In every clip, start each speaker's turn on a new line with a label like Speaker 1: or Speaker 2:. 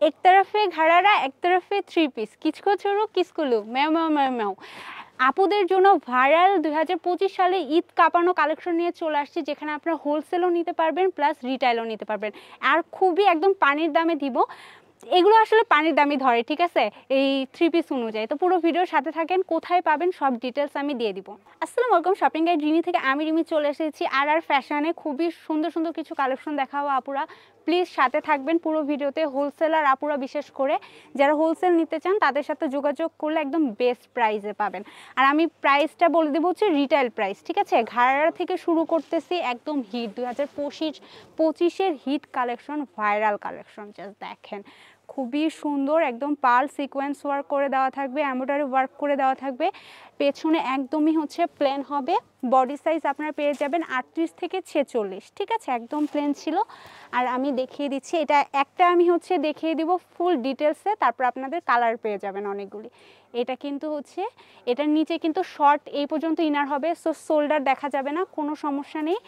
Speaker 1: एक तरफे घरारा एक तरफे 3 পিস কিচকো চুরু কিসকু ম্যাও ম্যাও ম্যাও ম্যাও আপুদের জন্য ভাইরাল 2025 সালে ঈদ কাঁপানো কালেকশন নিয়ে চলে আসছি, যেখানে আপনারা হোলসেলও নিতে পারবেন প্লাস রিটেইলও নিতে পারবেন। আর খুবই একদম পানির দামে দিব। এগুলো আসলে পানির দামই ধরে, ঠিক আছে, এই 3 পিস অনুযায়ী। তো পুরো ভিডিওর সাথে থাকেন, কোথায় পাবেন সব ডিটেলস আমি দিয়ে দিব। আসসালামু আলাইকুম, শপিং গাইড রিমি থেকে আমি রিমি চলে এসেছি আর ফ্যাশনে খুবই সুন্দর সুন্দর কিছু কালেকশন দেখাবো আপুরা। প্লিজ সাথে থাকবেন পুরো ভিডিওতে। হোলসেলার আপুরা বিশেষ করে যারা হোলসেল নিতে চান তাদের সাথে যোগাযোগ করলে একদম বেস্ট প্রাইসে পাবেন। আর আমি প্রাইসটা বলে দেবো হচ্ছে রিটেইল প্রাইস, ঠিক আছে। ঘাড়া থেকে শুরু করতেছি একদম হিট 2025-এর hit collection, viral collection. Just দেখেন খুবই সুন্দর, একদম পার্ল সিকোয়েন্স ওয়ার্ক করে দেওয়া থাকবে, এমব্রয়ডারি ওয়ার্ক করে দেওয়া থাকবে। পেছনে একদমই হচ্ছে প্লেন হবে। বডি সাইজ আপনারা পেয়ে যাবেন 38 থেকে 46, ঠিক আছে, একদম প্লেন ছিল। আর আমি দেখিয়ে দিচ্ছি, এটা একটা আমি হচ্ছে দেখিয়ে দিব ফুল ডিটেলসে, তারপর আপনাদের কালার পেয়ে যাবেন অনেকগুলি। এটা কিন্তু হচ্ছে এটার নিচে কিন্তু শর্ট এই পর্যন্ত ইনার হবে, সো শোল্ডার দেখা যাবে না, কোনো সমস্যা নেই।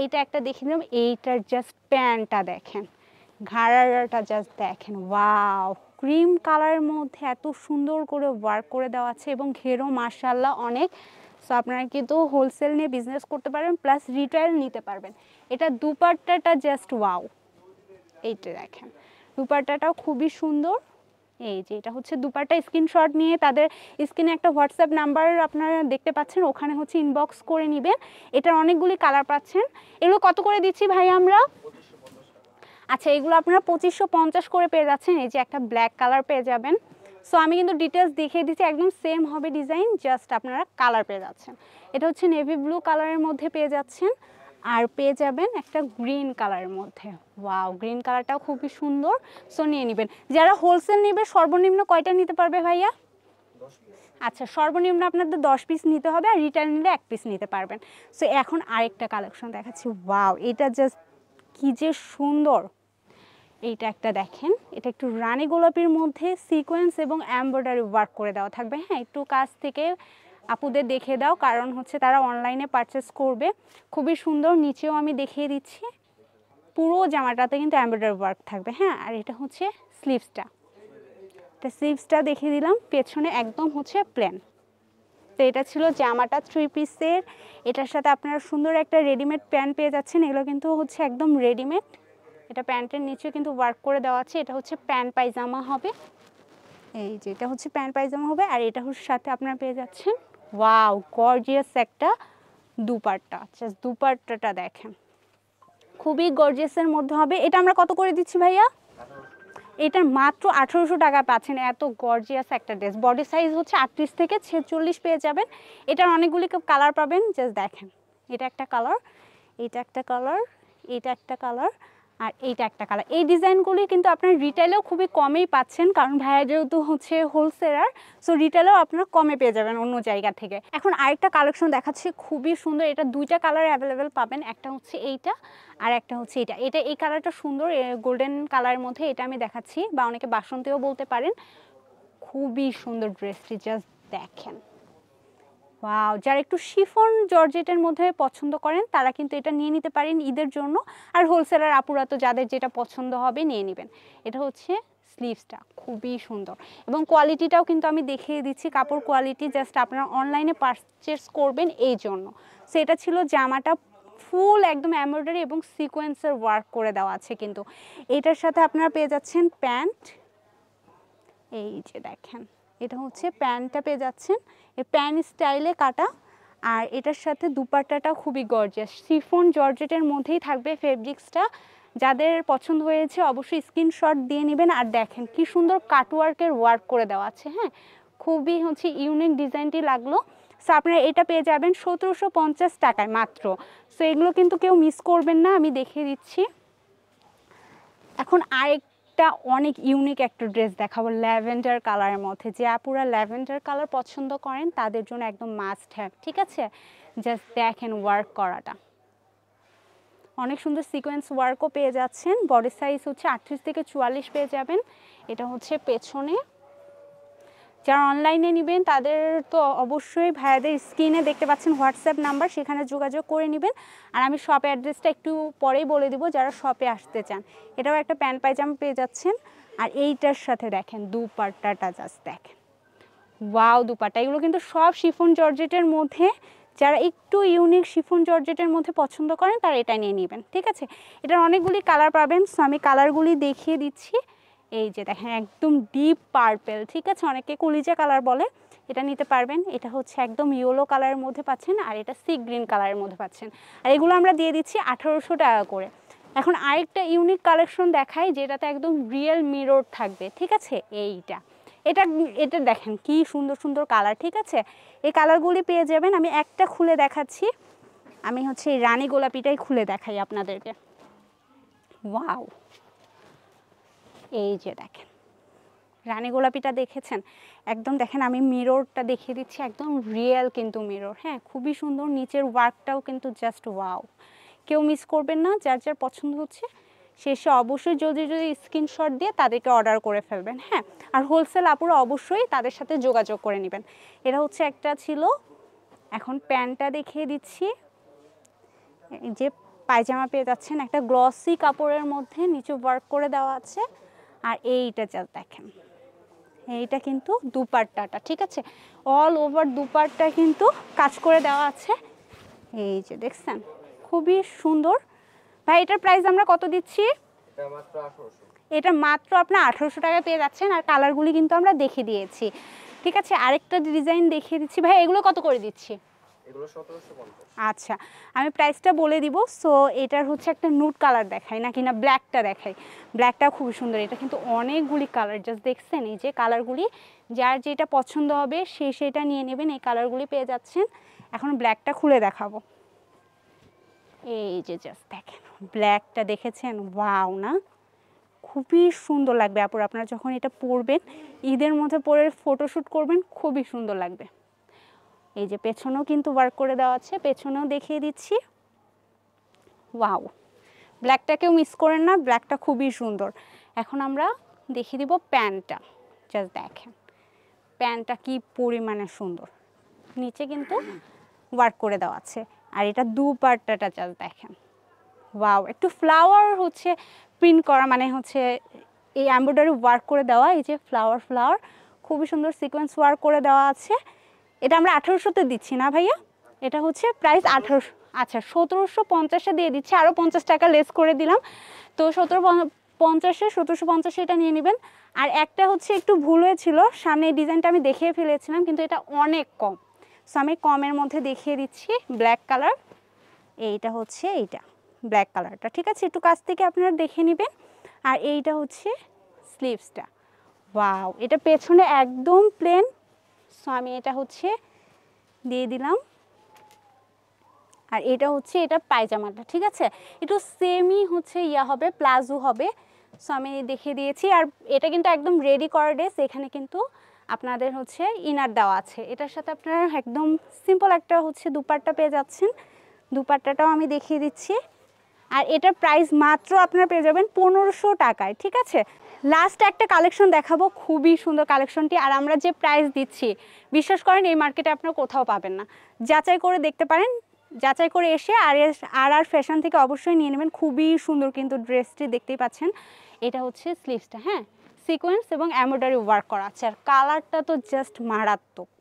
Speaker 1: এইটা একটা দেখিয়ে দিলাম। এইটার জাস্ট প্যান্টটা দেখেন, ঘাড়াটা জাস্ট দেখেন, ওয়াও, ক্রিম কালারের মধ্যে এত সুন্দর করে ওয়ার্ক করে দেওয়া আছে এবং ঘেরও মাশাআল্লাহ অনেক। সো আপনারা কিন্তু হোলসেল নিয়ে বিজনেস করতে পারবেন প্লাস রিটেইল নিতে পারবেন। এটা দুপাট্টাটা জাস্ট ওয়াও, এইটা দেখেন, দুপাট্টাটাও খুবই সুন্দর। এই যে এটা হচ্ছে দুপাট্টা। স্ক্রিনশট নিয়ে তাদের স্ক্রিনে একটা হোয়াটসঅ্যাপ নাম্বার আপনারা দেখতে পাচ্ছেন, ওখানে হচ্ছে ইনবক্স করে নেবেন। এটার অনেকগুলি কালার পাচ্ছেন। এগুলো কত করে দিচ্ছি ভাই আমরা? আচ্ছা, এগুলো আপনারা 2550 করে পেয়ে যাচ্ছেন। এই যে একটা ব্ল্যাক কালার পেয়ে যাবেন। সো আমি কিন্তু ডিটেলস দেখিয়ে দিচ্ছি, একদম সেম হবে ডিজাইন, জাস্ট আপনারা কালার পেয়ে যাচ্ছেন। এটা হচ্ছে নেভি ব্লু কালারের মধ্যে পেয়ে যাচ্ছেন, আর পেয়ে যাবেন একটা গ্রিন কালারের মধ্যে। ওয়াও, গ্রিন কালারটাও খুবই সুন্দর। সো নিয়ে নেবেন। যারা হোলসেল নেবে সর্বনিম্ন কয়টা নিতে পারবে ভাইয়া? আচ্ছা, সর্বনিম্ন আপনাদের 10 পিস নিতে হবে, আর রিটেইল নিলে 1 পিস নিতে পারবেন। সো এখন আরেকটা কালেকশন দেখাচ্ছি। ওয়াও, এটা জাস্ট কি যে সুন্দর। এইটা একটা দেখেন, এটা একটু রানী গোলাপির মধ্যে সিকোয়েন্স এবং এমব্রয়ডারি ওয়ার্ক করে দেওয়া থাকবে। হ্যাঁ, একটু কাছ থেকে আপুদের দেখে দাও, কারণ হচ্ছে তারা অনলাইনে পারচেস করবে। খুবই সুন্দর। নিচেও আমি দেখিয়ে দিচ্ছি, পুরো জামাটাতে কিন্তু এমব্রয়ডারি ওয়ার্ক থাকবে। হ্যাঁ, আর এটা হচ্ছে স্লিভসটা, এটা স্লিভসটা দেখিয়ে দিলাম। পেছনে একদম হচ্ছে প্লেন। তো এটা ছিল জামাটা 3 পিসের। এটার সাথে আপনারা সুন্দর একটা রেডিমেড প্যান্ট পেয়ে যাচ্ছেন। এগুলো কিন্তু হচ্ছে একদম রেডিমেড। এটা প্যান্টের নিচে কিন্তু ওয়ার্ক করে দেওয়া আছে। এটা হচ্ছে প্যান্ট পায়জামা হবে। এই যে এটা হচ্ছে প্যান্ট পায়জামা হবে, আর এটা হচ্ছে সাথে আপনারা পেয়ে যাচ্ছেন ওয়াও গর্জিয়াস একটা দুপাট্টা। জাস্ট দুপাট্টাটা দেখেন, খুবই গর্জিয়াসের মধ্যে হবে। এটা আমরা কত করে দিচ্ছি ভাইয়া? এটার মাত্র 1800 টাকা পাচ্ছেন। এত গর্জিয়াস একটা ড্রেস। বডি সাইজ হচ্ছে 38 থেকে 46 পেয়ে যাবেন। এটার অনেকগুলি কালার পাবেন। জাস্ট দেখেন, এটা একটা কালার, এটা একটা কালার, এটা একটা কালার, আর এইটা একটা কালার। এই ডিজাইনগুলি কিন্তু আপনার রিটেলেও খুবই কমেই পাচ্ছেন, কারণ ভাইয়া যেহেতু হচ্ছে হোলসেলার, সো রিটেলেও আপনারা কমে পেয়ে যাবেন অন্য জায়গা থেকে। এখন আরেকটা কালেকশন দেখাচ্ছি, খুবই সুন্দর। এটা দুইটা কালার অ্যাভেলেবেল পাবেন, একটা হচ্ছে এইটা আর একটা হচ্ছে এটা। এটা এই কালারটা সুন্দর, গোল্ডেন কালারের মধ্যে। এটা আমি দেখাচ্ছি, বা অনেকে বাসন্তীও বলতে পারেন। খুবই সুন্দর ড্রেসটি, জাস্ট দেখেন, ওয়াও। যারা একটু শিফন জর্জেটের মধ্যে পছন্দ করেন তারা কিন্তু এটা নিয়ে নিতে পারেন ঈদের জন্য। আর হোলসেলার আপুরা তো যাদের যেটা পছন্দ হবে নিয়ে নেবেন। এটা হচ্ছে স্লিভসটা, খুবই সুন্দর এবং কোয়ালিটিটাও কিন্তু আমি দেখিয়ে দিচ্ছি। কাপড় কোয়ালিটি জাস্ট আপনারা অনলাইনে পারচেস করবেন এই জন্য। সো এটা ছিল জামাটা, ফুল একদম এমব্রয়ডারি এবং সিকোয়েন্সের ওয়ার্ক করে দেওয়া আছে কিন্তু। এটার সাথে আপনারা পেয়ে যাচ্ছেন প্যান্ট। এই যে দেখেন, এটা হচ্ছে প্যান্টটা পেয়ে যাচ্ছেন, এই প্যান্ট স্টাইলে কাটা। আর এটার সাথে দুপাট্টাটা খুবই গর্জিয়াস, শিফন জর্জেটের মধ্যেই থাকবে ফেব্রিক্সটা। যাদের পছন্দ হয়েছে অবশ্যই স্ক্রিনশট দিয়ে নেবেন। আর দেখেন কি সুন্দর কাটওয়ার্কের ওয়ার্ক করে দেওয়া আছে। হ্যাঁ, খুবই হচ্ছে ইউনিক ডিজাইনটি লাগলো। সো আপনারা এটা পেয়ে যাবেন 1750 টাকায় মাত্র। সো এগুলো কিন্তু কেউ মিস করবেন না, আমি দেখিয়ে দিচ্ছি। এখন আরেকটা অনেক ইউনিক একটা ড্রেস দেখাবো ল্যাভেন্ডার কালারের মধ্যে। যে আপুরা ল্যাভেন্ডার কালার পছন্দ করেন তাদের জন্য একদম মাস্ট হ্যাভ, ঠিক আছে। জাস্ট দেখেন ওয়ার্ক করাটা, অনেক সুন্দর সিকোয়েন্স ওয়ার্কও পেয়ে যাচ্ছেন। বডি সাইজ হচ্ছে 38 থেকে 44 পেয়ে যাবেন। এটা হচ্ছে পেছনে। যারা অনলাইনে নেবেন তাদের তো অবশ্যই ভাইয়াদের স্ক্রিনে দেখতে পাচ্ছেন হোয়াটসঅ্যাপ নাম্বার, সেখানে যোগাযোগ করে নেবেন। আর আমি শপ অ্যাড্রেসটা একটু পরেই বলে দিব যারা শপে আসতে চান। এটাও একটা প্যান্ট পায়জামা পেয়ে যাচ্ছেন, আর এইটার সাথে দেখেন দুপাট্টাটা জাস্ট দেখেন, ওয়াও দুপাট্টা। এগুলো কিন্তু সব শিফন জর্জেটের মধ্যে, যারা একটু ইউনিক শিফন জর্জেটের মধ্যে পছন্দ করেন তারা এটা নিয়ে নেবেন, ঠিক আছে। এটার অনেকগুলি কালার পাবেন, সো আমি কালারগুলি দেখিয়ে দিচ্ছি। এই যে দেখেন একদম ডিপ পার্পেল, ঠিক আছে, অনেকে কলিজা কালার বলে, এটা নিতে পারবেন। এটা হচ্ছে একদম ইয়েলো কালারের মধ্যে পাচ্ছেন, আর এটা সি গ্রিন কালারের মধ্যে পাচ্ছেন। আর এগুলো আমরা দিয়ে দিচ্ছি 1800 টাকা করে। এখন আরেকটা ইউনিক কালেকশন দেখাই, যেটাতে একদম রিয়েল মিরর থাকবে, ঠিক আছে। এইটা এটা এটা দেখেন কি সুন্দর সুন্দর কালার, ঠিক আছে। এই কালারগুলি পেয়ে যাবেন। আমি একটা খুলে দেখাচ্ছি, আমি হচ্ছে এই রানী গোলাপিটাই খুলে দেখাই আপনাদেরকে। ওয়াও, এই যে দেখেন রানী গোলাপিটা দেখেছেন, একদম দেখেন আমি মিররটা দেখিয়ে দিচ্ছি, একদম রিয়েল কিন্তু মিরর, হ্যাঁ খুবই সুন্দর। নিচের ওয়ার্কটাও কিন্তু জাস্ট ওয়াও, কেউ মিস করবেন না। যার যার পছন্দ হচ্ছে শেষে অবশ্যই যদি স্ক্রিনশট দিয়ে তাদেরকে অর্ডার করে ফেলবেন, হ্যাঁ। আর হোলসেল আপুরা অবশ্যই তাদের সাথে যোগাযোগ করে নেবেন। এটা হচ্ছে একটা ছিল। এখন প্যান্টটা দেখিয়ে দিচ্ছি। এই যে পায়জামা পেয়ে যাচ্ছেন একটা গ্লসি কাপড়ের মধ্যে, নিচে ওয়ার্ক করে দেওয়া আছে। আর এইটা জাস্ট দেখেন, এইটা কিন্তু দুপাট্টাটা, ঠিক আছে, অল ওভার দুপাট্টা কিন্তু কাজ করে দেওয়া আছে। এই যে দেখছেন খুবই সুন্দর। ভাই এটার প্রাইস আমরা কত দিচ্ছি? এটা মাত্র আপনার 1800 টাকা পেয়ে যাচ্ছেন। আর কালারগুলি কিন্তু আমরা দেখিয়ে দিয়েছি, ঠিক আছে। আরেকটা ডিজাইন দেখিয়ে দিচ্ছি। ভাই এগুলো কত করে দিচ্ছি? আচ্ছা আমি প্রাইসটা বলে দিব। সো এটার হচ্ছে একটা নুড কালার দেখাই নাকি না ব্ল্যাকটা দেখাই? ব্ল্যাকটা খুবই সুন্দর। এটা কিন্তু অনেকগুলি কালার, জাস্ট দেখছেন এই যে কালারগুলি, যার যেটা পছন্দ হবে সেটা নিয়ে নেবেন। এই কালারগুলি পেয়ে যাচ্ছেন। এখন ব্ল্যাকটা খুলে দেখাবো। এই যে জাস্ট দেখেন ব্ল্যাকটা দেখেছেন, ওয়াও না, খুবই সুন্দর লাগবে আপুর আপনারা যখন এটা পরবেন, ঈদের মধ্যে পরে ফটোশ্যুট করবেন, খুবই সুন্দর লাগবে। এই যে পেছনেও কিন্তু ওয়ার্ক করে দেওয়া আছে, পেছনেও দেখিয়ে দিচ্ছি। ওয়াও, ব্ল্যাকটাকেও মিস করেন না, ব্ল্যাকটা খুবই সুন্দর। এখন আমরা দেখিয়ে দিব প্যান্টটা, জাস্ট দেখেন প্যান্টটা কি পরিমাণে সুন্দর, নিচে কিন্তু ওয়ার্ক করে দেওয়া আছে। আর এটা দুপাট্টাটা জাস্ট দেখেন, ওয়াও, একটু ফ্লাওয়ার হচ্ছে প্রিন্ট করা, মানে হচ্ছে এই এমব্রয়ডারি ওয়ার্ক করে দেওয়া, এই যে ফ্লাওয়ার ফ্লাওয়ার খুবই সুন্দর সিকোয়েন্স ওয়ার্ক করে দেওয়া আছে। এটা আমরা 1800-তে দিচ্ছি না ভাইয়া? এটা হচ্ছে প্রাইস 1800, আচ্ছা 1750-এ দিয়ে দিচ্ছি, আরও 50 টাকা লেস করে দিলাম। তো 1750 এটা নিয়ে নেবেন। আর একটা হচ্ছে একটু ভুল হয়েছিল, সামনে এই ডিজাইনটা আমি দেখিয়ে ফেলেছিলাম, কিন্তু এটা অনেক কম, সো আমি কমের মধ্যে দেখিয়ে দিচ্ছি। ব্ল্যাক কালার, এইটা হচ্ছে এইটা ব্ল্যাক কালারটা, ঠিক আছে, একটু কাছ থেকে আপনারা দেখে নেবেন। আর এইটা হচ্ছে স্লিভসটা, ওয়াও, এটা পেছনে একদম প্লেন, সো আমি এটা হচ্ছে দিয়ে দিলাম। আর এটা হচ্ছে এটা পায়জামাটা, ঠিক আছে, একটু সেমই হচ্ছে ইয়া হবে, প্লাজো হবে, সো আমি দেখিয়ে দিয়েছি। আর এটা কিন্তু একদম রেডি করা ড্রেস, এখানে কিন্তু আপনাদের হচ্ছে ইনার দেওয়া আছে। এটার সাথে আপনারা একদম সিম্পল একটা হচ্ছে দুপাট্টা পেয়ে যাচ্ছেন, দুপাট্টাটাও আমি দেখিয়ে দিচ্ছি। আর এটার প্রাইস মাত্র আপনারা পেয়ে যাবেন 1500 টাকায়, ঠিক আছে। লাস্ট একটা কালেকশন দেখাবো, খুবই সুন্দর কালেকশনটি। আর আমরা যে প্রাইস দিচ্ছি বিশ্বাস করেন এই মার্কেটে আপনারা কোথাও পাবেন না, যাচাই করে দেখতে পারেন, যাচাই করে এসে আর ফ্যাশন থেকে অবশ্যই নিয়ে নেবেন। খুবই সুন্দর কিন্তু ড্রেসটি দেখতেই পাচ্ছেন। এটা হচ্ছে স্লিভসটা, হ্যাঁ সিকোয়েন্স এবং এমব্রয়ডারি ওয়ার্ক করা আছে। আর কালারটা তো জাস্ট মারাত্মক,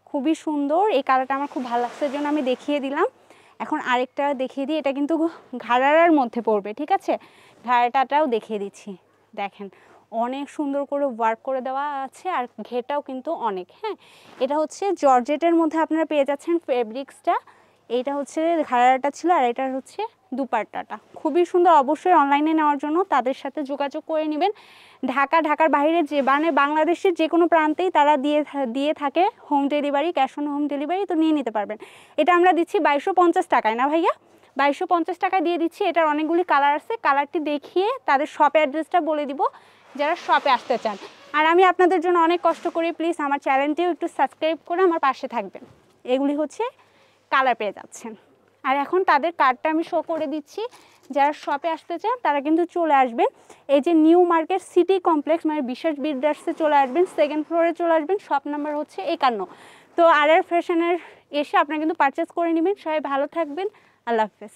Speaker 1: খুবই সুন্দর। এই কালারটা আমার খুব ভালো লাগছে, জন্য আমি দেখিয়ে দিলাম। এখন আরেকটা দেখিয়ে দিই, এটা কিন্তু ঘাড়ার মধ্যে পড়বে, ঠিক আছে, ঘাড়াটাও দেখিয়ে দিচ্ছি। দেখেন অনেক সুন্দর করে ওয়ার্ক করে দেওয়া আছে, আর ঘেটাও কিন্তু অনেক, হ্যাঁ। এটা হচ্ছে জর্জেটের মধ্যে আপনারা পেয়ে যাচ্ছেন ফেব্রিক্সটা। এইটা হচ্ছে ঘাড়াটা ছিল, আর এটা হচ্ছে দুপাট্টাটা, খুবই সুন্দর। অবশ্যই অনলাইনে নেওয়ার জন্য তাদের সাথে যোগাযোগ করে নেবেন। ঢাকার বাইরে যে মানে বাংলাদেশের যে কোনো প্রান্তেই তারা দিয়ে থাকে home delivery, cash on home delivery, তো নিয়ে নিতে পারবেন। এটা আমরা দিচ্ছি 2250 টাকায় না ভাইয়া? 2250 টাকায় দিয়ে দিচ্ছি। এটার অনেকগুলি কালার আছে, কালারটি দেখিয়ে তাদের শপে অ্যাড্রেসটা বলে দিব যারা শপে আসতে চান। আর আমি আপনাদের জন্য অনেক কষ্ট করি, প্লিজ আমার চ্যানেলটিও একটু সাবস্ক্রাইব করে আমার পাশে থাকবেন। এগুলি হচ্ছে কালার পেয়ে যাচ্ছেন। আর এখন তাদের কার্ডটা আমি শো করে দিচ্ছি, যারা শপে আসতে চান তারা কিন্তু চলে আসবেন। এই যে নিউ মার্কেট সিটি কমপ্লেক্স মানে বিশ্বাস বিল্ডার্সে চলে আসবেন, সেকেন্ড ফ্লোরে চলে আসবেন, শপ নাম্বার হচ্ছে 51। তো আর ফ্যাশনের এসে আপনারা কিন্তু পারচেস করে নেবেন। সবাই ভালো থাকবেন, আল্লাহ হাফেজ।